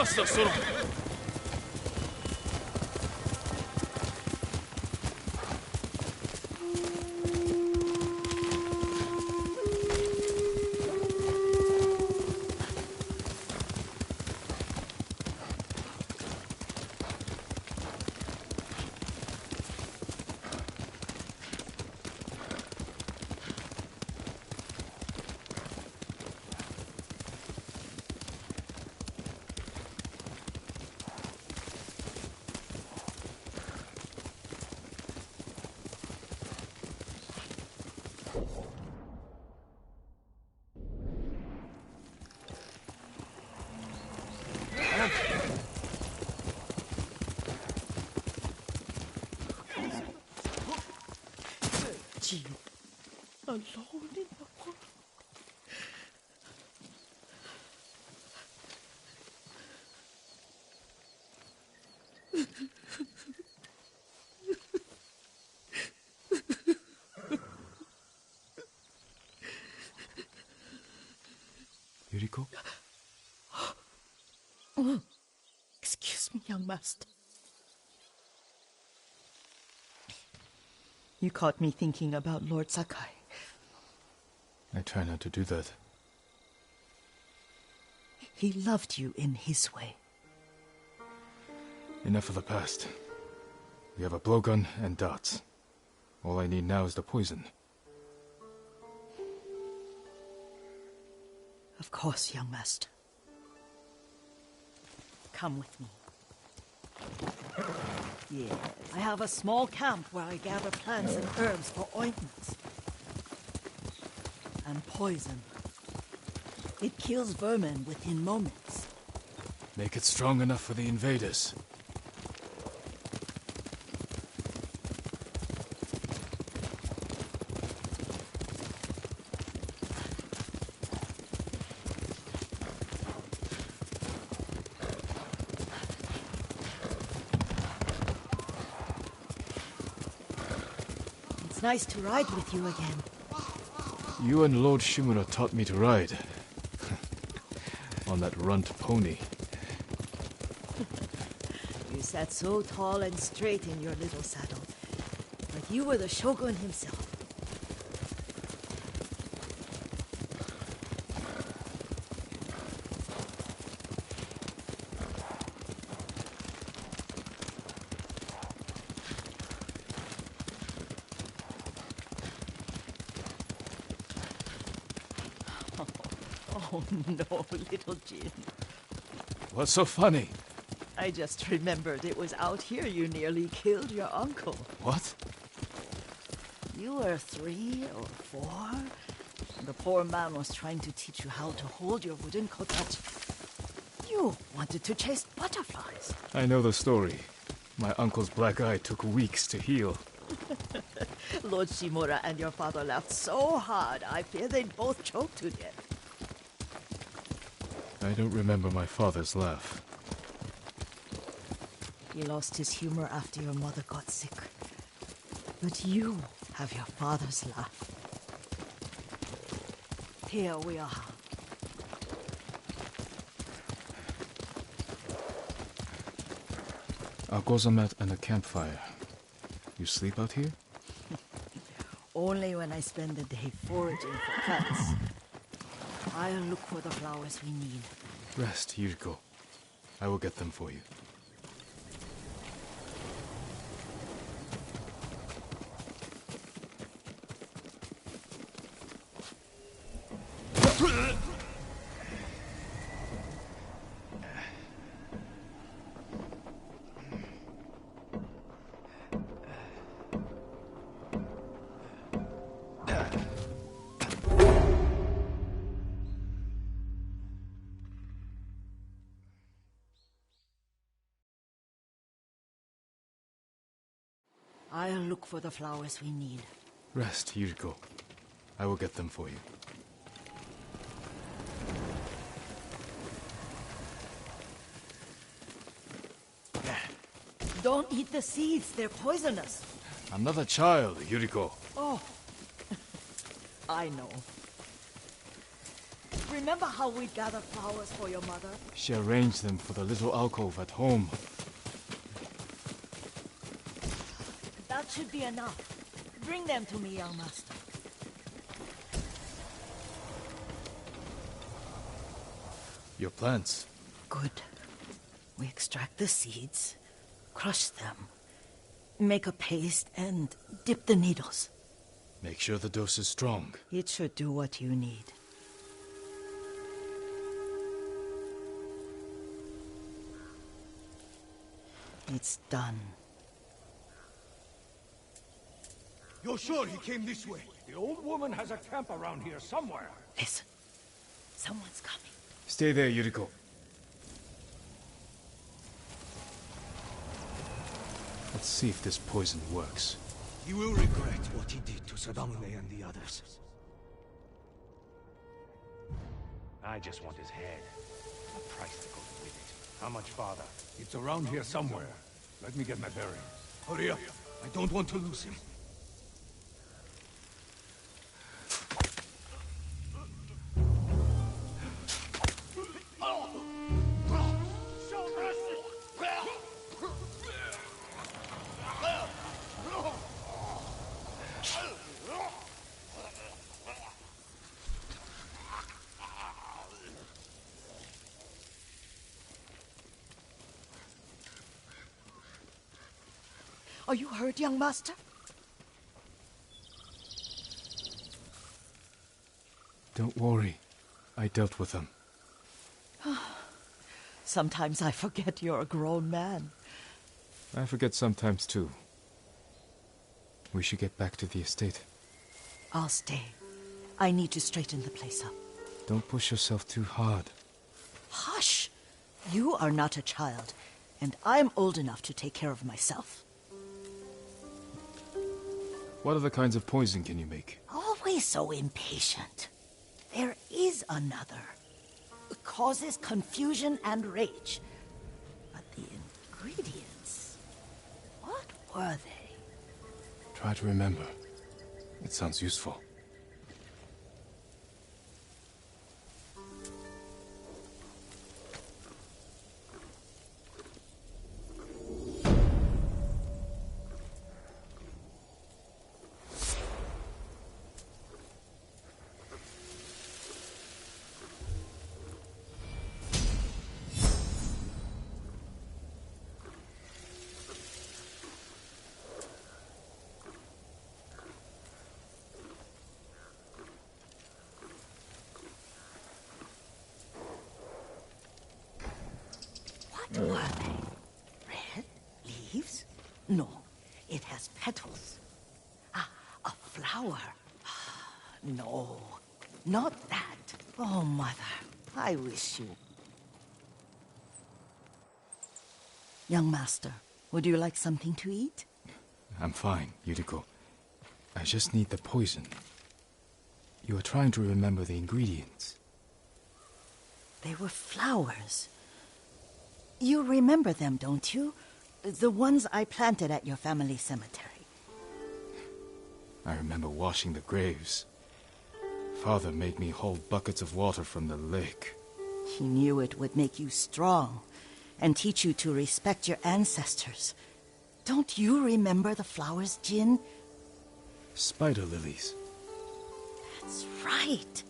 Faster, Sora! Alone in the world. Yuriko? Excuse me, young master. You caught me thinking about Lord Sakai. I try not to do that. He loved you in his way. Enough of the past. We have a blowgun and darts. All I need now is the poison. Of course, young master. Come with me. Yes, I have a small camp where I gather plants and herbs for ointments. And poison. It kills vermin within moments. Make it strong enough for the invaders. It's nice to ride with you again. You and Lord Shimura taught me to ride. On that runt pony. You sat so tall and straight in your little saddle. Like you were the shogun himself. Oh no, little Jin. What's so funny? I just remembered it was out here you nearly killed your uncle. What? You were 3 or 4. The poor man was trying to teach you how to hold your wooden kotachi. You wanted to chase butterflies. I know the story. My uncle's black eye took weeks to heal. Lord Shimura and your father laughed so hard, I fear they'd both choke to death. I don't remember my father's laugh. He lost his humor after your mother got sick. But you have your father's laugh. Here we are. A gozamat and a campfire. You sleep out here? Only when I spend the day foraging for plants. I'll look for the flowers we need. Rest, Yuriko. I will get them for you. I'll look for the flowers we need. Rest, Yuriko. I will get them for you. Don't eat the seeds, they're poisonous. I'm not a child, Yuriko. Oh, I know. Remember how we'd gather flowers for your mother? She arranged them for the little alcove at home. That should be enough. Bring them to me, young master. Your plants. Good. We extract the seeds, crush them, make a paste, and dip the needles. Make sure the dose is strong. It should do what you need. It's done. You're sure he came this way? The old woman has a camp around here somewhere. Listen. Someone's coming. Stay there, Yuriko. Let's see if this poison works. He will regret what he did to Sadamune and the others. I just want his head. The price that goes with it. How much farther? It's around here somewhere. Let me get my bearings. Hurry up. I don't want to lose him. Are you hurt, young master? Don't worry. I dealt with them. Sometimes I forget you're a grown man. I forget sometimes too. We should get back to the estate. I'll stay. I need to straighten the place up. Don't push yourself too hard. Hush! You are not a child, and I'm old enough to take care of myself. What other kinds of poison can you make? Always so impatient. There is another. It causes confusion and rage. But the ingredients... what were they? Try to remember. It sounds useful. What were they? Red leaves? No, it has petals. Ah, a flower. No, not that. Oh, mother, I wish you... Young master, would you like something to eat? I'm fine, Yuriko. I just need the poison. You are trying to remember the ingredients. They were flowers. You remember them, don't you? The ones I planted at your family cemetery. I remember washing the graves. Father made me haul buckets of water from the lake. He knew it would make you strong and teach you to respect your ancestors. Don't you remember the flowers, Jin? Spider lilies. That's right.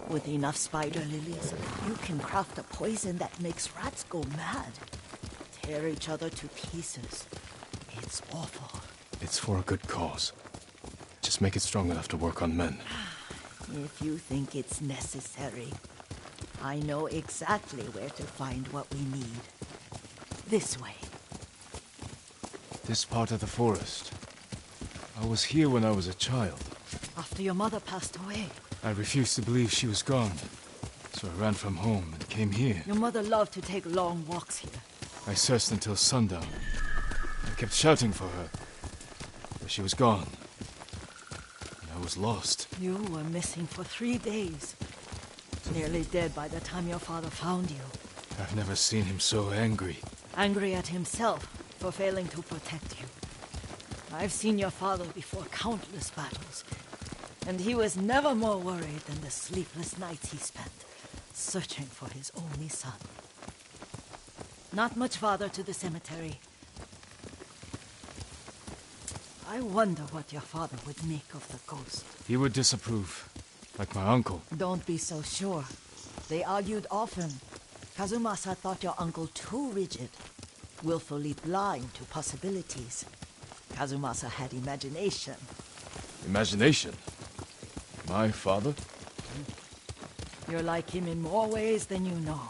With enough spider lilies, you can craft a poison that makes rats go mad. Tear each other to pieces. It's awful. It's for a good cause. Just make it strong enough to work on men. If you think it's necessary, I know exactly where to find what we need. This way. This part of the forest. I was here when I was a child. After your mother passed away. I refused to believe she was gone. So I ran from home and came here. Your mother loved to take long walks here. I searched until sundown. I kept shouting for her, but she was gone. I was lost. You were missing for 3 days. Nearly dead by the time your father found you. I've never seen him so angry. Angry at himself for failing to protect you. I've seen your father before countless battles, and he was never more worried than the sleepless nights he spent searching for his only son. Not much farther to the cemetery. I wonder what your father would make of the ghost. He would disapprove, like my uncle. Don't be so sure. They argued often. Kazumasa thought your uncle too rigid, willfully blind to possibilities. Kazumasa had imagination. Imagination? My father? You're like him in more ways than you know.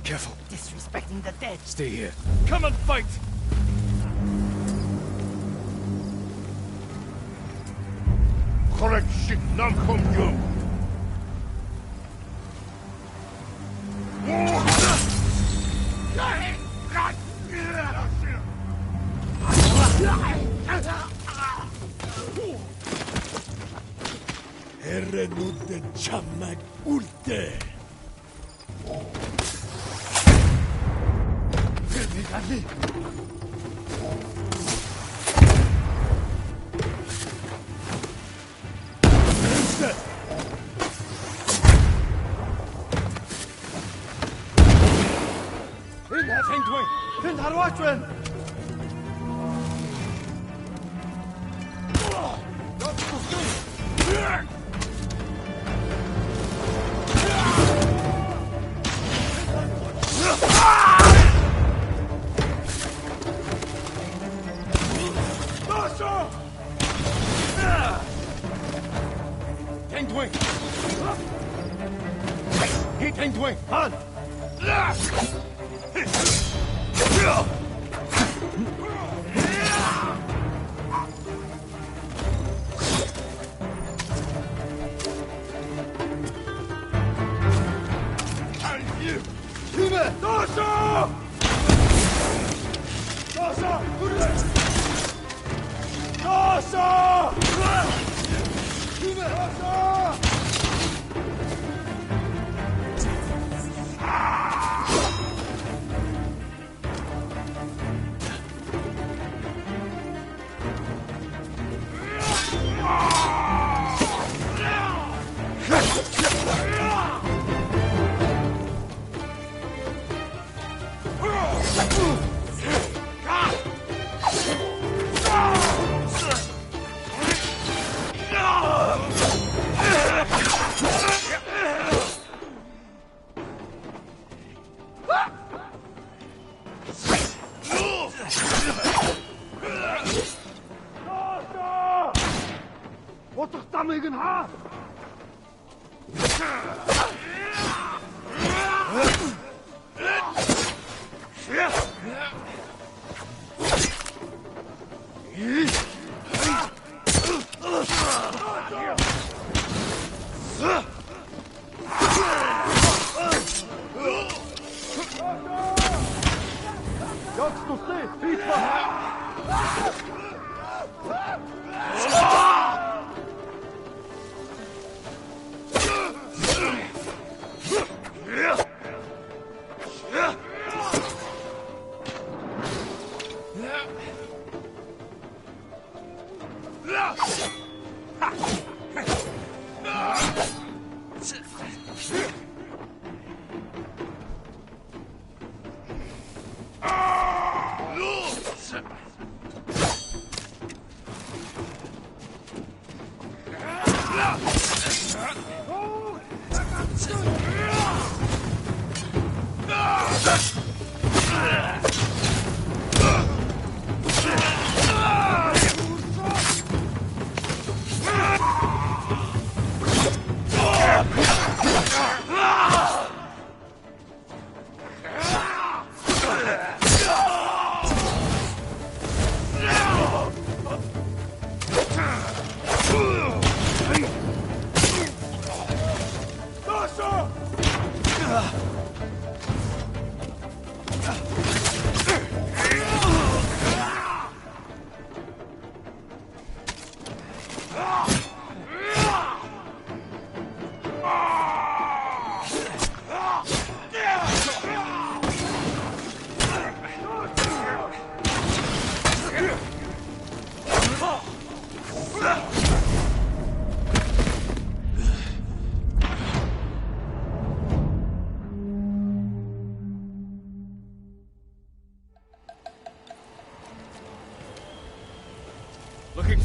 Careful. Disrespecting the dead. Stay here. Come and fight! Correct shit, nam kom yum. Herrenutte chammak ulte.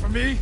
for me?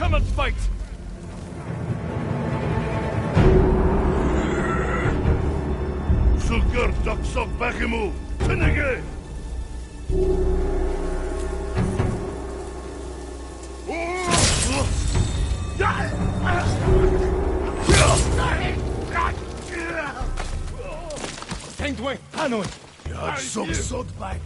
Come and fight! Sulker Doksok Bakimu, Tenege! Tengdwe, Hanoi! Yad Sok Sot Bak!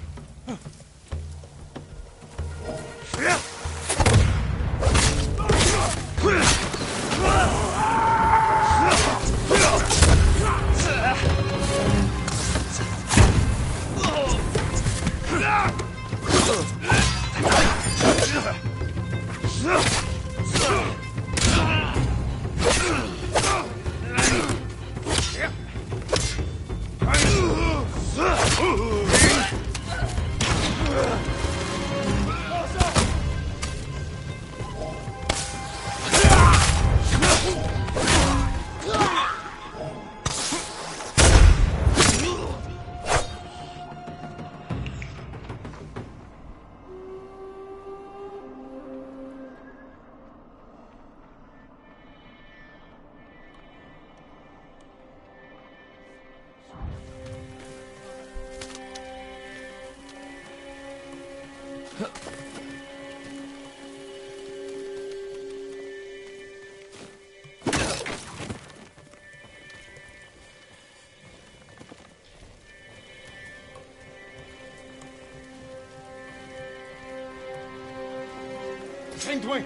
Tengdwe!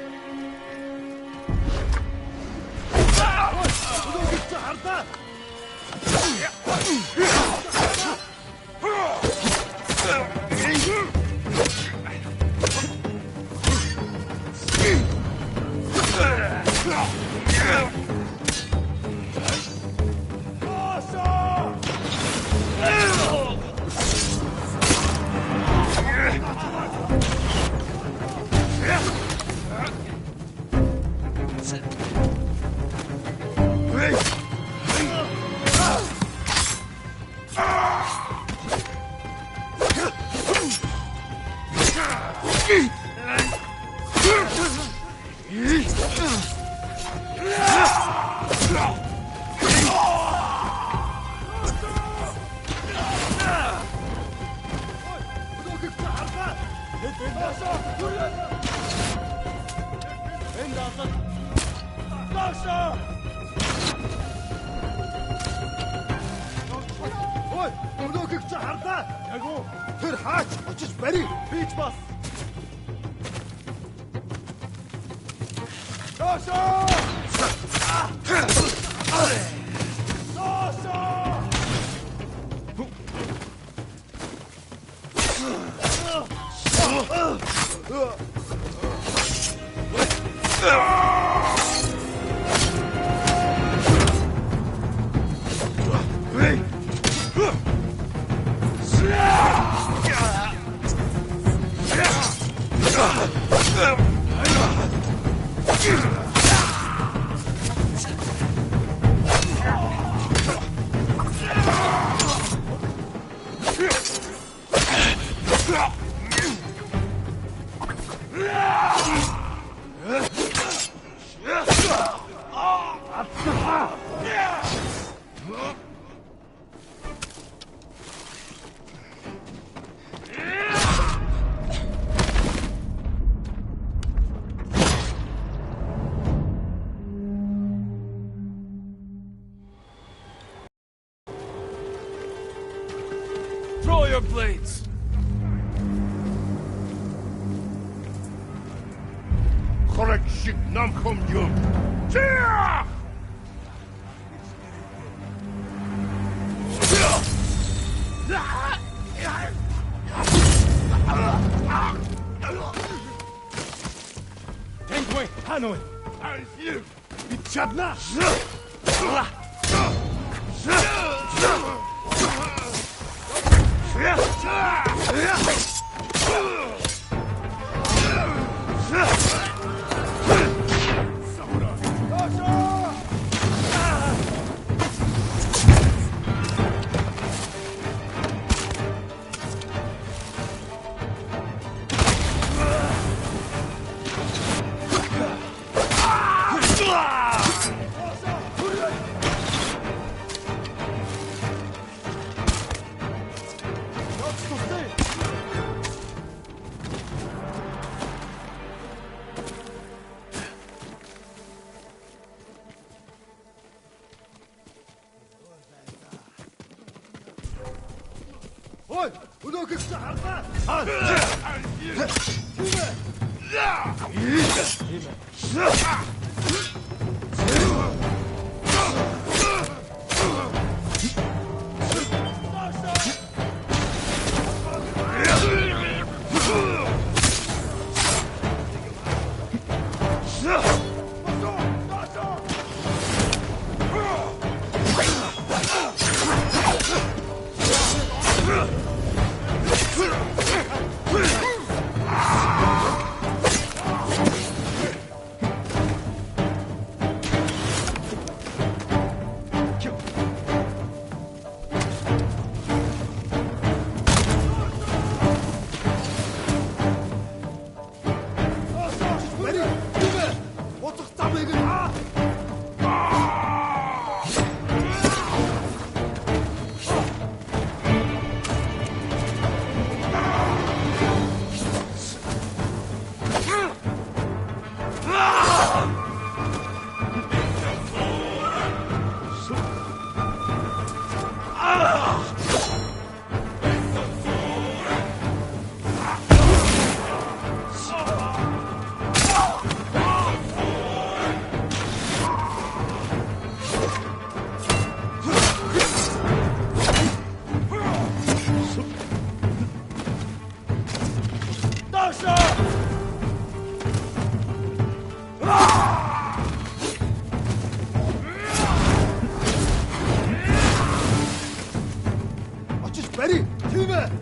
Draw your blades! Korek shik nam khom yum. Tia! Engway, Hanoi! You! Chadna! Ой, өнөөх их харгаа. Ready? Team it!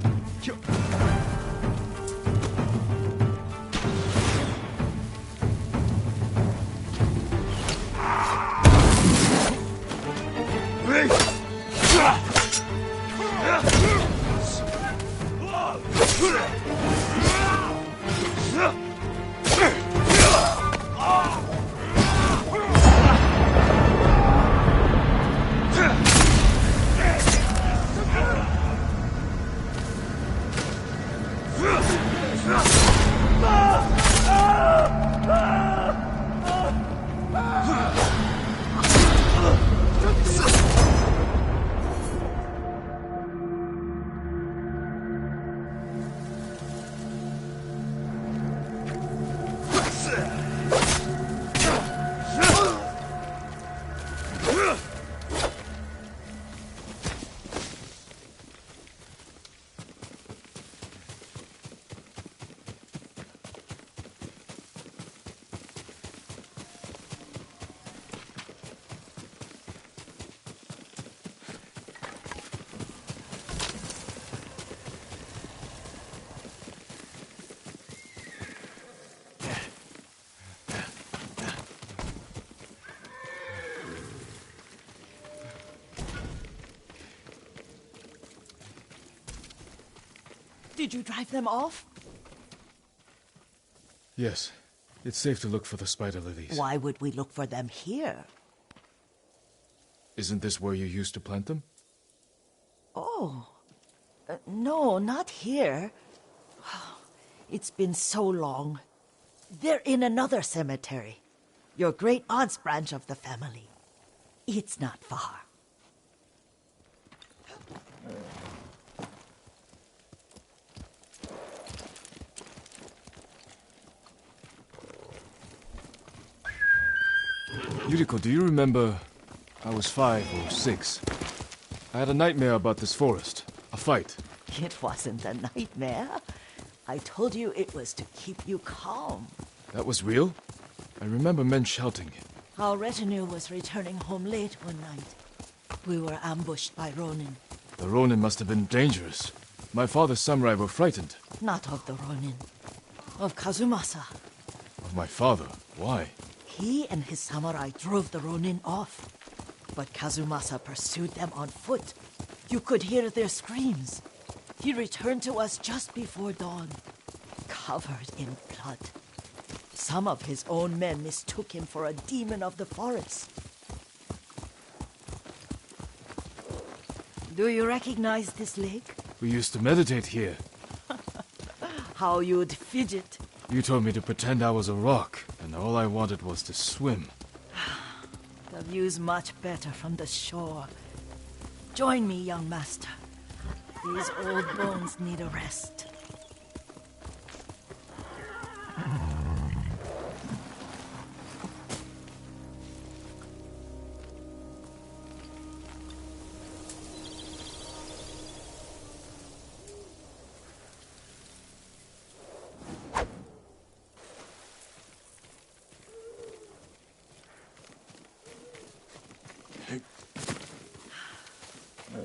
Did you drive them off? Yes. It's safe to look for the spider lilies. Why would we look for them here? Isn't this where you used to plant them? Oh. No, not here. It's been so long. They're in another cemetery. Your great-aunt's branch of the family. It's not far. Yuriko, do you remember? I was 5 or 6. I had a nightmare about this forest. A fight. It wasn't a nightmare. I told you it was to keep you calm. That was real? I remember men shouting. Our retinue was returning home late one night. We were ambushed by Ronin. The Ronin must have been dangerous. My father's samurai were frightened. Not of the Ronin. Of Kazumasa. Of my father? Why? He and his samurai drove the Ronin off. But Kazumasa pursued them on foot. You could hear their screams. He returned to us just before dawn, covered in blood. Some of his own men mistook him for a demon of the forest. Do you recognize this lake? We used to meditate here. How you'd fidget. You told me to pretend I was a rock, and all I wanted was to swim. The view's much better from the shore. Join me, young master. These old bones need a rest.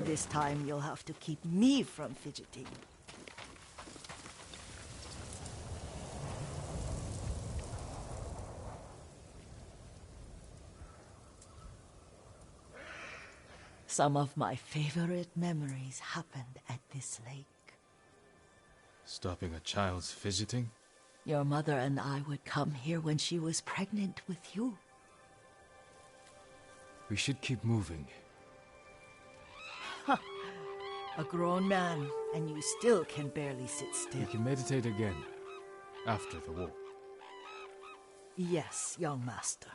This time you'll have to keep me from fidgeting. Some of my favorite memories happened at this lake. Stopping a child's fidgeting? Your mother and I would come here when she was pregnant with you. We should keep moving. A grown man, and you still can barely sit still. We can meditate again, after the war. Yes, young master.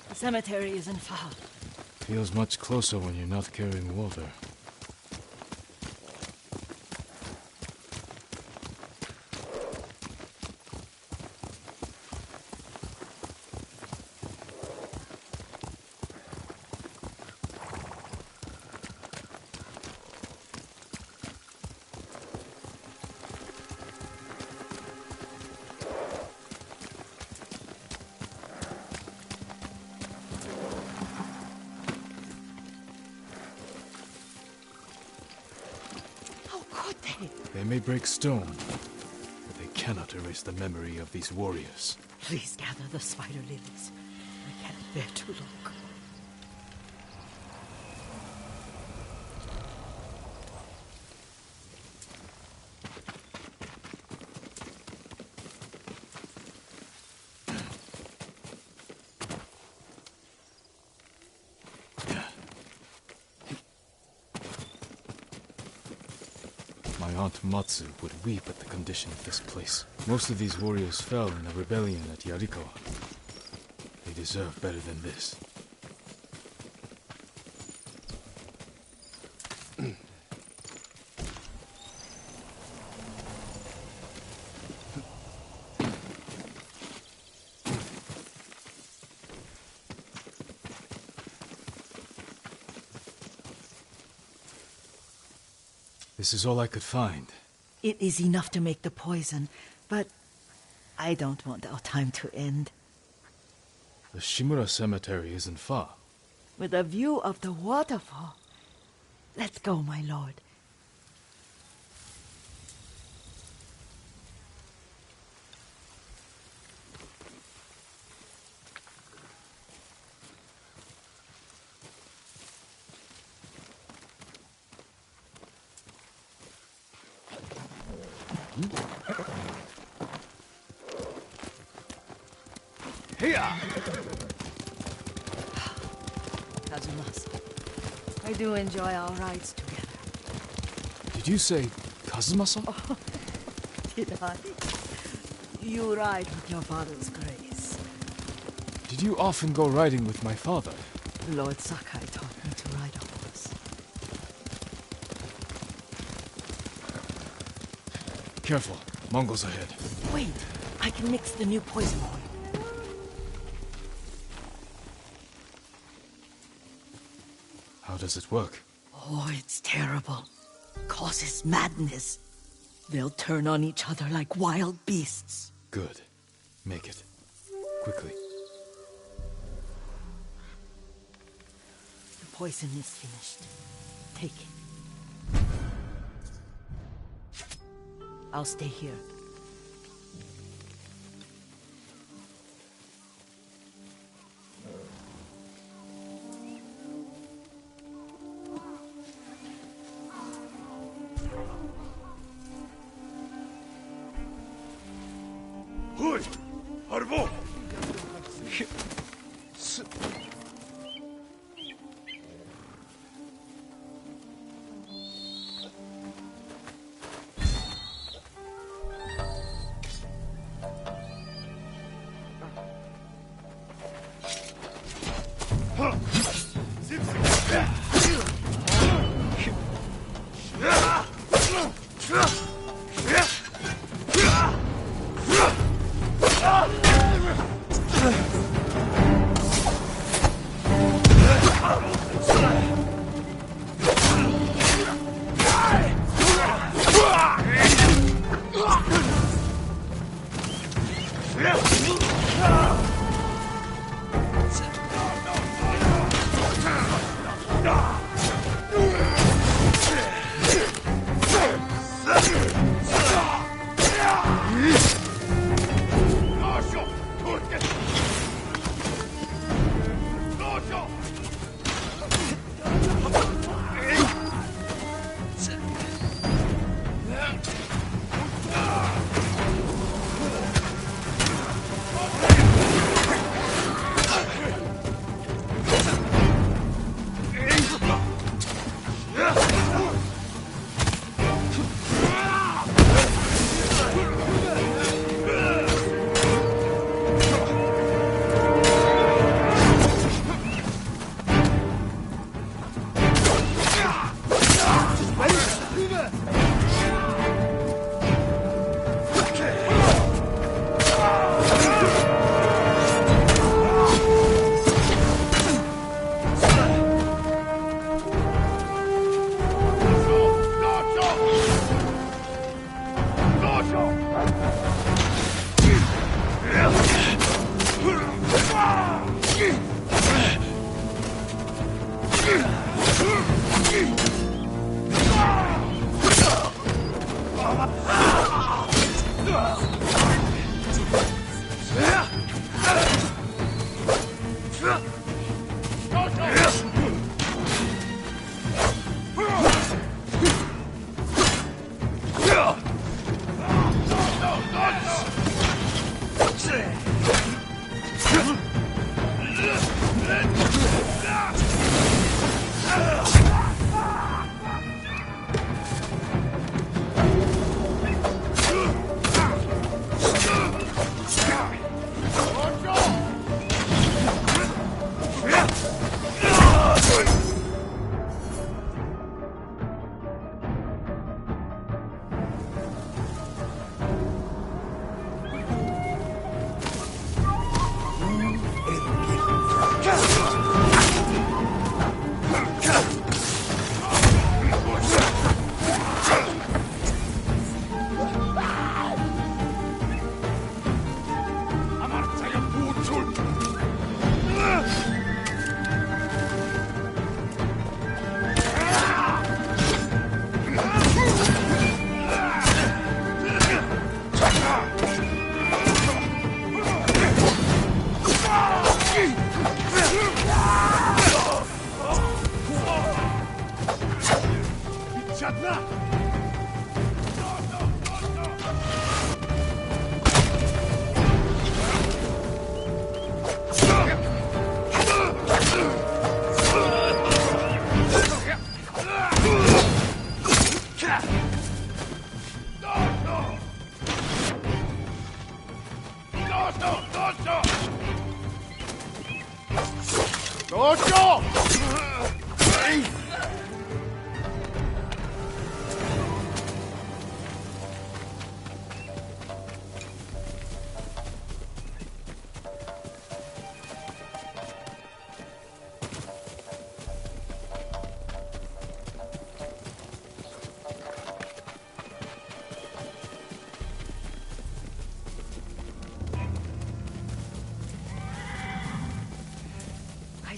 The cemetery isn't far. Feels much closer when you're not carrying water. They may break stone, but they cannot erase the memory of these warriors. Please gather the spider lilies. I can't bear to look. My Aunt Matsu would weep at the condition of this place. Most of these warriors fell in a rebellion at Yarikawa. They deserve better than this. This is all I could find. It is enough to make the poison, but I don't want our time to end. The Shimura Cemetery isn't far. With a view of the waterfall. Let's go, my lord. Kazumasa, I do enjoy our rides together. Did you say Kazumasa? Did I? You ride with your father's grace. Did you often go riding with my father? Lord Sakai taught me to ride a horse. Careful, Mongols ahead. Wait, I can mix the new poison oil. How does it work? Oh, it's terrible. Causes madness. They'll turn on each other like wild beasts. Good. Make it. Quickly. The poison is finished. Take it. I'll stay here. Hui! Harbo!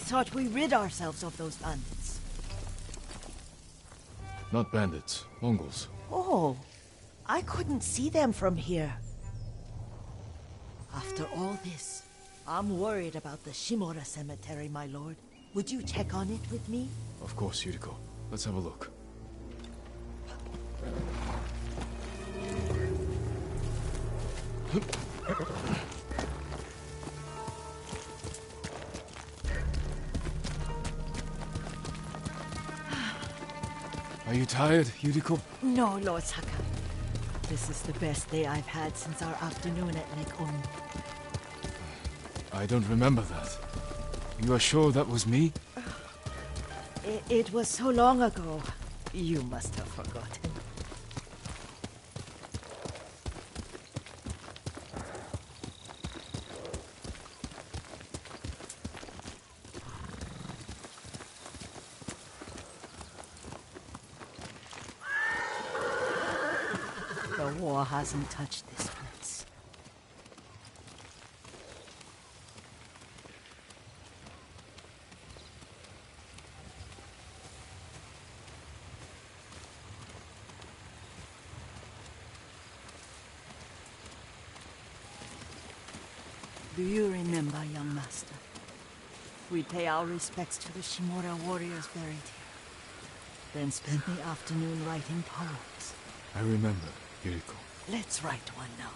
thought we rid ourselves of those bandits. Not bandits, Mongols. Oh, I couldn't see them from here. After all this, I'm worried about the Shimura cemetery, my lord. Would you check on it with me? Of course, Yuriko. Let's have a look. Are you tired, Yuriko? No, Lord Sakai. This is the best day I've had since our afternoon at Lake Onu. I don't remember that. You are sure that was me? It was so long ago. You must have forgotten. The war hasn't touched this place. Do you remember, young master? We pay our respects to the Shimura warriors buried here, then spend the afternoon writing poems. I remember, Yuriko. Let's write one now.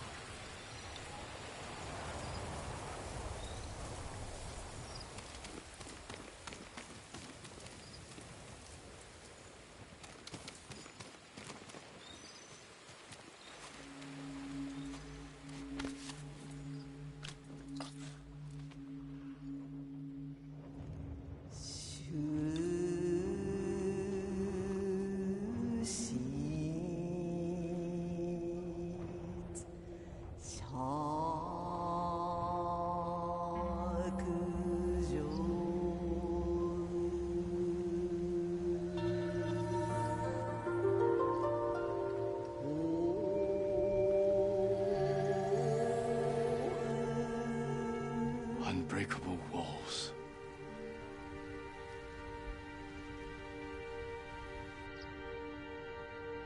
Unbreakable walls.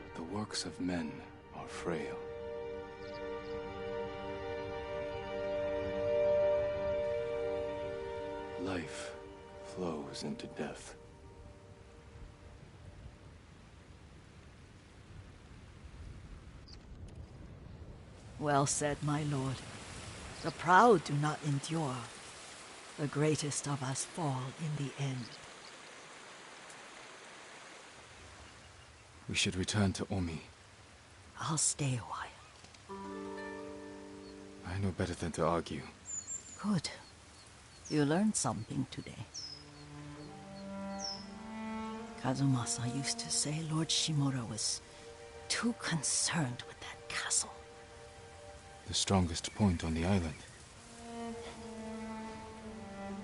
But the works of men are frail. Life flows into death. Well said, my lord. The proud do not endure. The greatest of us fall in the end. We should return to Omi. I'll stay a while. I know better than to argue. Good. You learned something today. Kazumasa used to say Lord Shimura was too concerned with that castle. The strongest point on the island.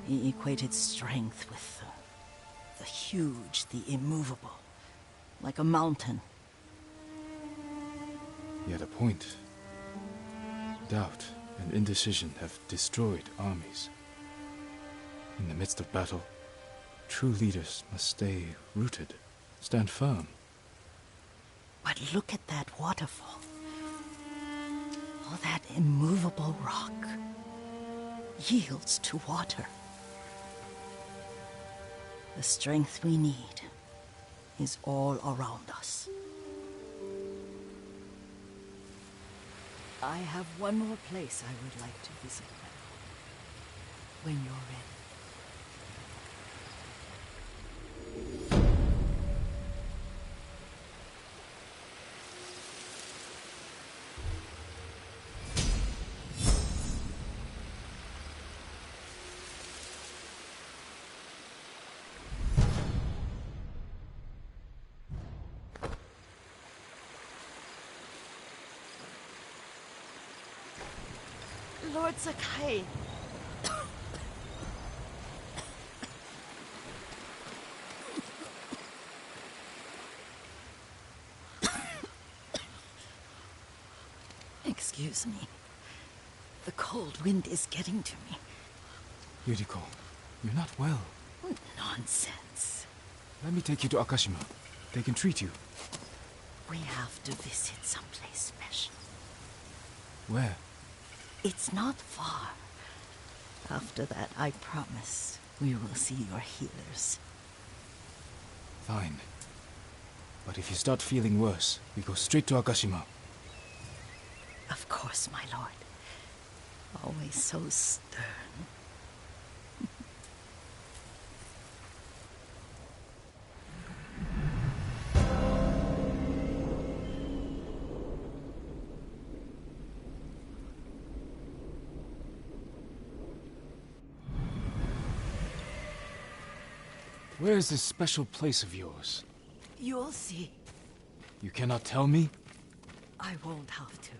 He equated strength with the huge, the immovable, like a mountain. Yet a point. Doubt and indecision have destroyed armies. In the midst of battle, true leaders must stay rooted, stand firm. But look at that waterfall. All that immovable rock yields to water. The strength we need is all around us. I have one more place I would like to visit now, when you're ready. Lord Sakai. Excuse me. The cold wind is getting to me. Yuriko, you're not well. Nonsense. Let me take you to Akashima. They can treat you. We have to visit someplace special. Where? It's not far. After that, I promise, we will see your healers. Fine. But if you start feeling worse, we go straight to Akashima. Of course, my lord. Always so stern. Where is this special place of yours? You'll see. You cannot tell me? I won't have to.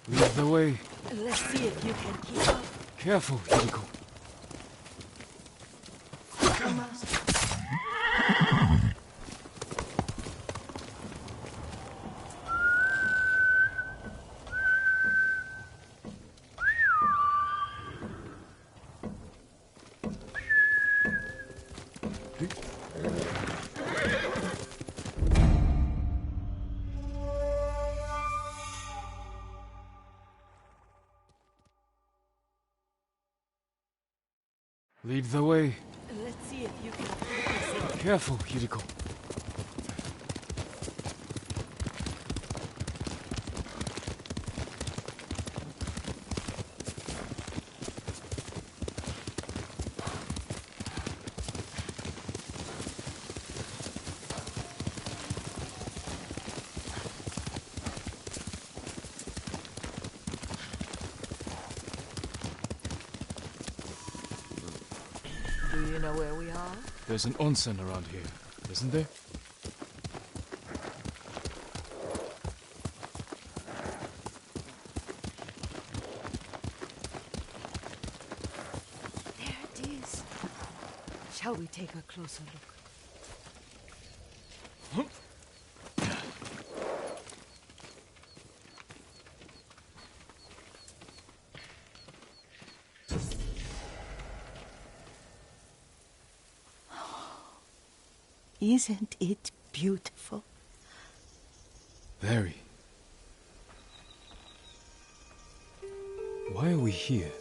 Lead the way. Let's see if you can keep up. Careful, Hideko. Lead the way. Let's see if you can keep up. Careful, Hideko. Do you know where we are? There's an onsen around here, isn't there? There it is. Shall we take a closer look? Isn't it beautiful? Very. Why are we here?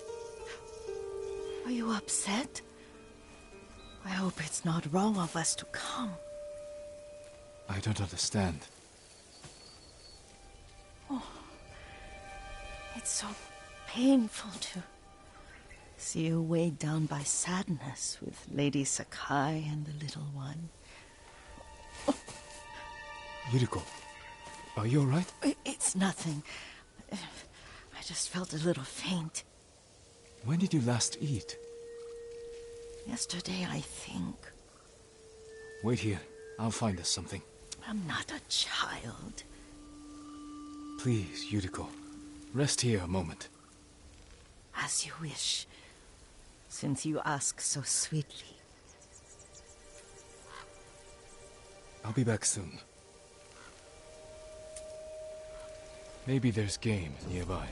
Are you upset? I hope it's not wrong of us to come. I don't understand. It's so painful to see you weighed down by sadness with Lady Sakai and the little one. Yuriko, are you alright? It's nothing. I just felt a little faint. When did you last eat? Yesterday, I think. Wait here. I'll find us something. I'm not a child. Please, Yuriko. Rest here a moment. As you wish, since you ask so sweetly. I'll be back soon. Maybe there's game nearby.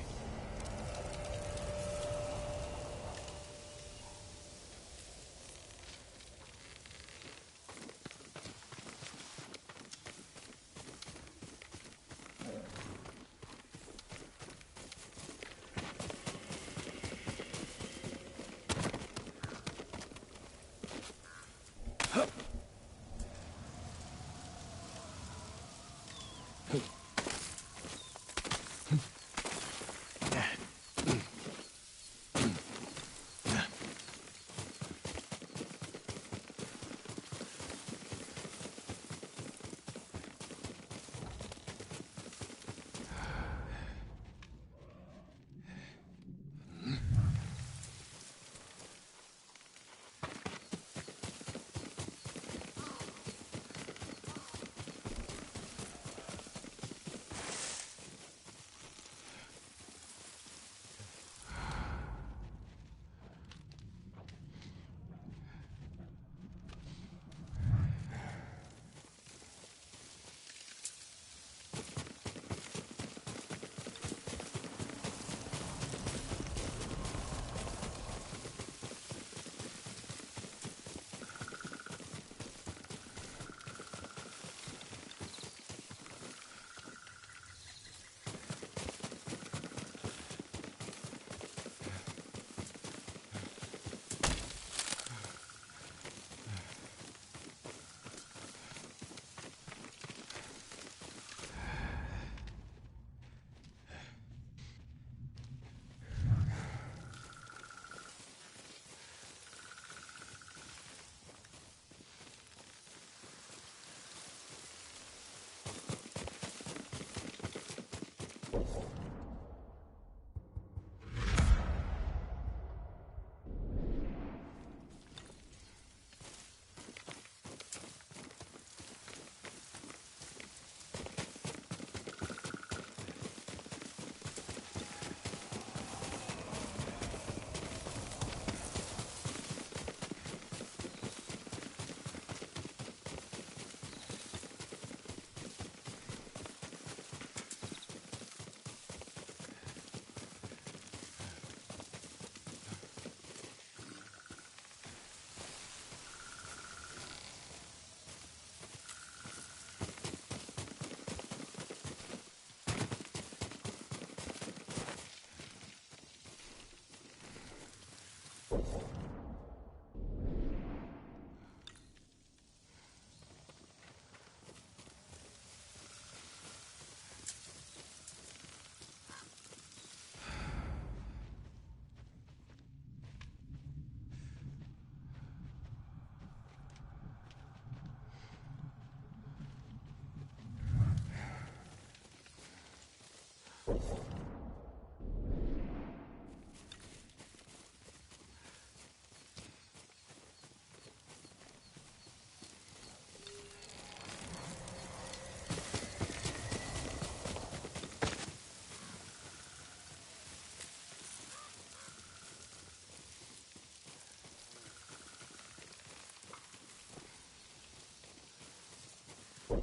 A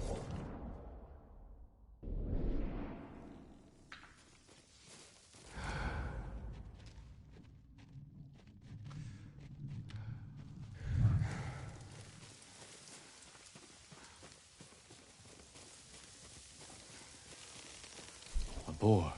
boar.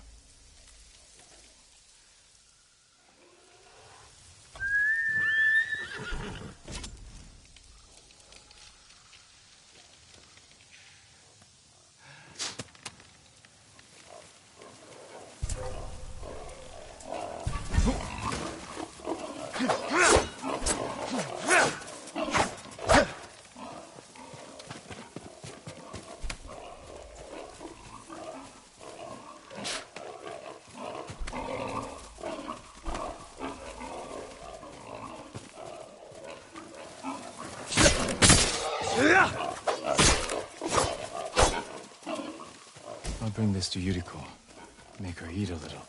I'll bring this to Yuriko. Make her eat a little.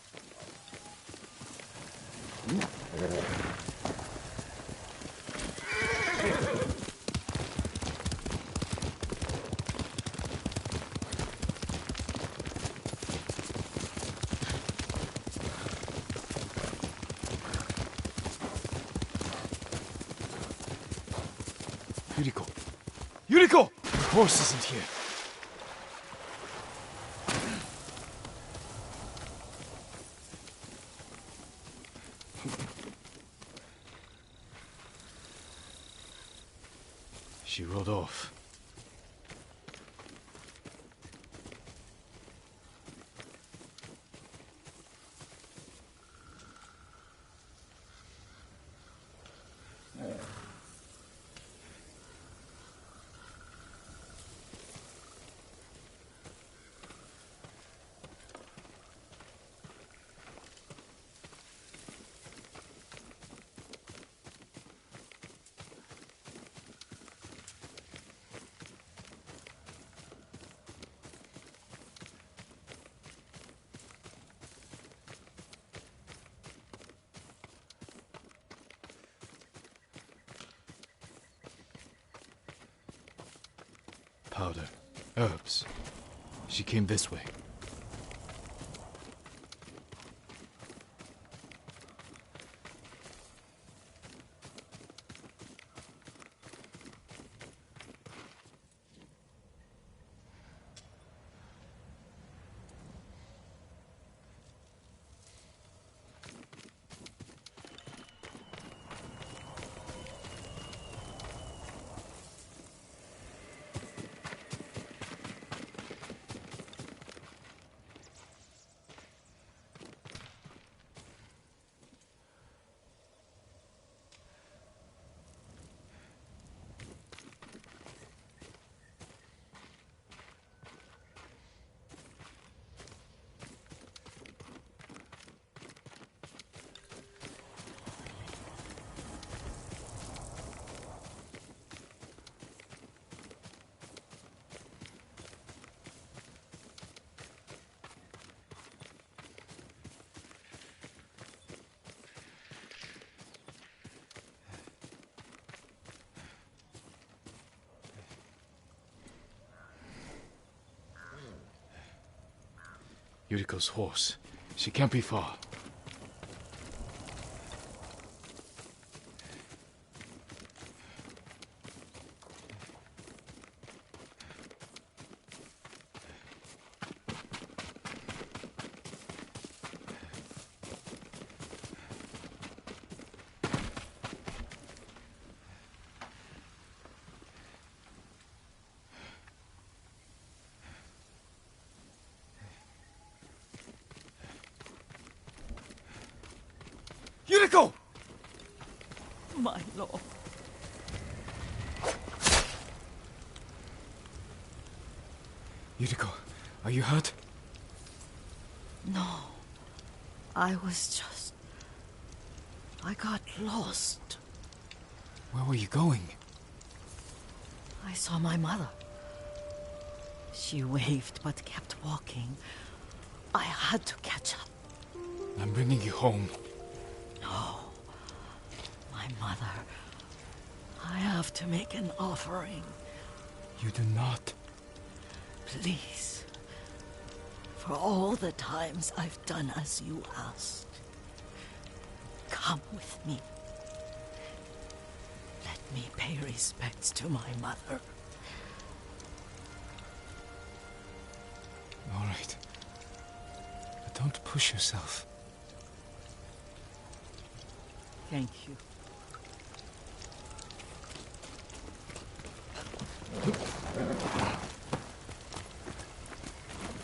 Yuriko! Yuriko! The horse isn't here. She rode off. Powder. Herbs. She came this way. Yuriko's horse. She can't be far. Yuriko! My lord. Yuriko, are you hurt? No. I got lost. Where were you going? I saw my mother. She waved but kept walking. I had to catch up. I'm bringing you home. No. My mother. I have to make an offering. You do not. Please. For all the times I've done as you asked. Come with me. Let me pay respects to my mother. All right. But don't push yourself. Thank you.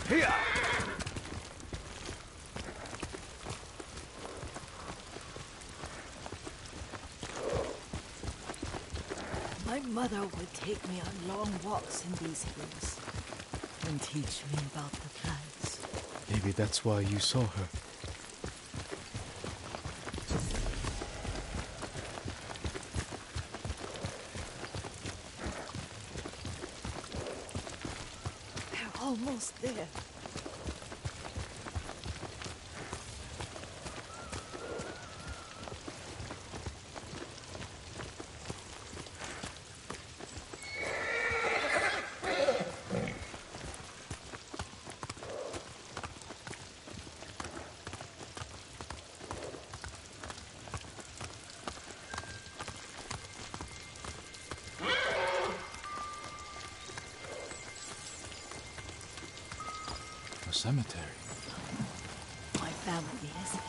Here! My mother would take me on long walks in these hills and teach me about the plants. Maybe that's why you saw her. They're almost there. A cemetery. My family is here.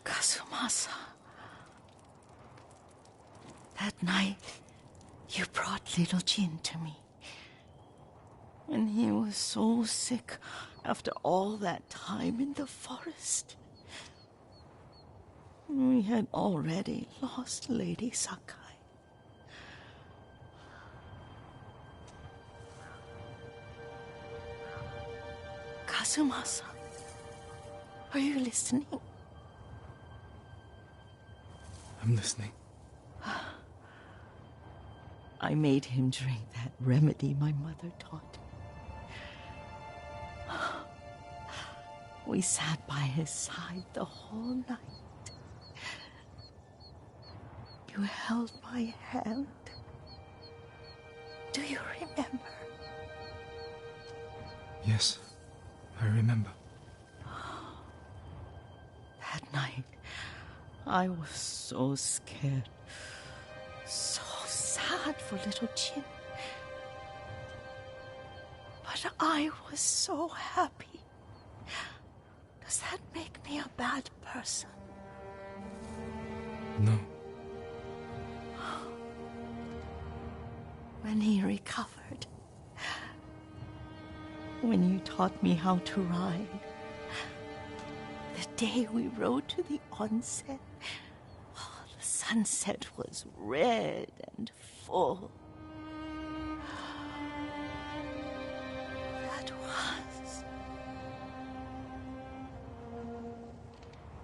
Kasumasa. That night, you brought little Jin to me. And he was so sick after all that time in the forest. We had already lost Lady Sakai. Kasumasa, are you listening? I'm listening. I made him drink that remedy my mother taught. We sat by his side the whole night. You held my hand. Do you remember? Yes, I remember. That night, I was so scared. So sad for little Jin. But I was so happy. Does that make me a bad person? No. When he recovered, when you taught me how to ride, the day we rode to the onsen, the sunset was red and full.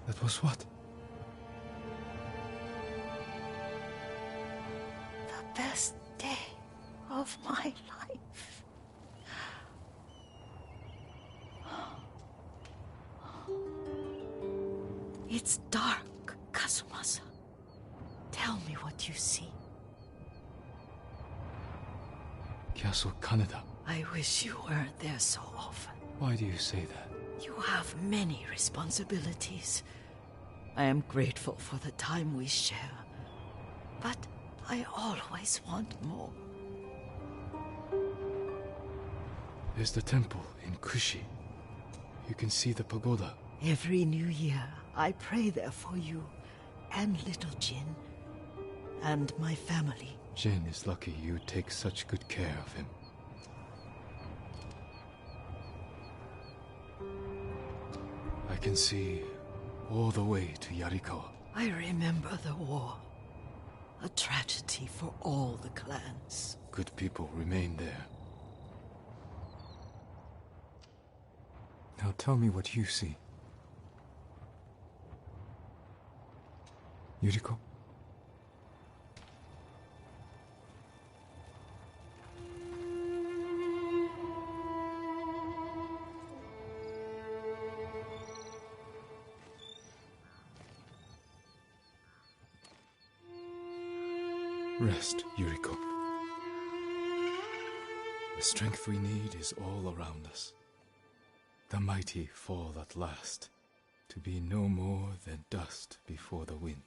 That was what? The best day of my life. It's dark, Kasumasa. Tell me what you see. Castle Kaneda. I wish you weren't there so often. Why do you say that? You have many responsibilities. I am grateful for the time we share, but I always want more. There's the temple in Kushi. You can see the pagoda. Every new year, I pray there for you, and little Jin, and my family. Jin is lucky you take such good care of him. I can see all the way to Yarikawa. I remember the war. A tragedy for all the clans. Good people remain there. Now tell me what you see. Yuriko? Rest, Yuriko. The strength we need is all around us. The mighty fall at last, to be no more than dust before the wind.